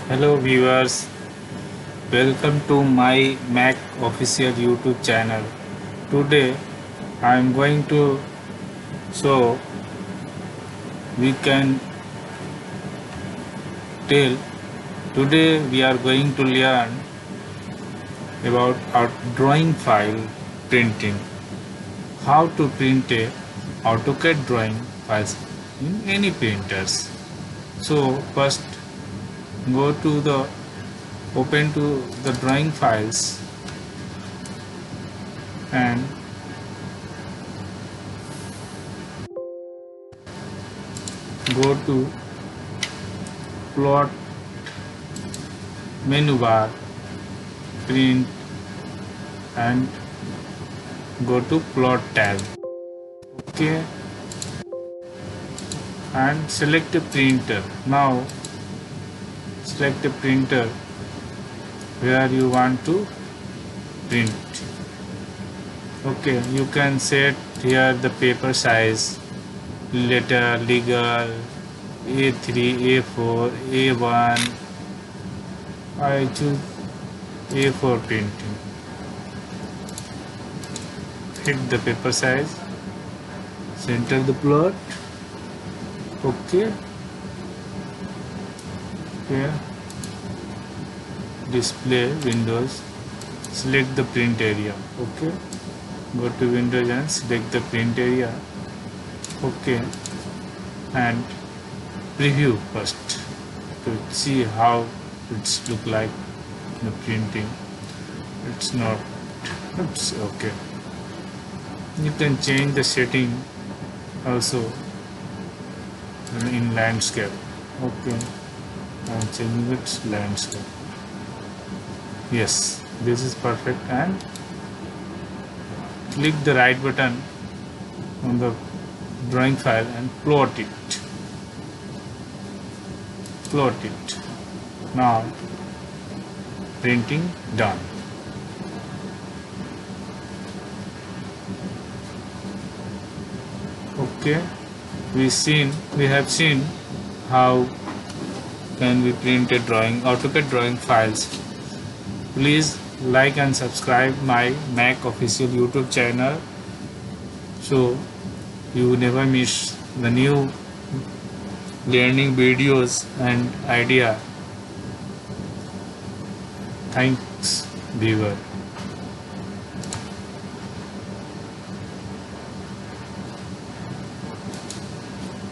Hello viewers, welcome to my Mac official YouTube channel. Today I am going to show we can tell. Today we are going to learn about our drawing file printing. How to print a AutoCAD drawing files in any printers. So first go to the open to the drawing files and go to plot menu bar, print and go to plot tab. Okay, and select a printer. Now select a printer where you want to print. Okay, you can set here the paper size, letter, legal, A3, A4, A1. I choose A4 printing. Hit the paper size, center the plot. Okay. Here, display windows, select the print area. Okay, go to windows and select the print area. Okay, and preview first to see how it's look like the printing. It's not. Oops. Okay, you can change the setting also in landscape. Okay, I'm changing its landscape. Yes, this is perfect, and click the right button on the drawing file and plot it. Plot it. Now printing done. Okay, we have seen how can we print a drawing AutoCAD drawing files. Please like and subscribe my Mac official YouTube channel so you never miss the new learning videos and idea. Thanks viewer.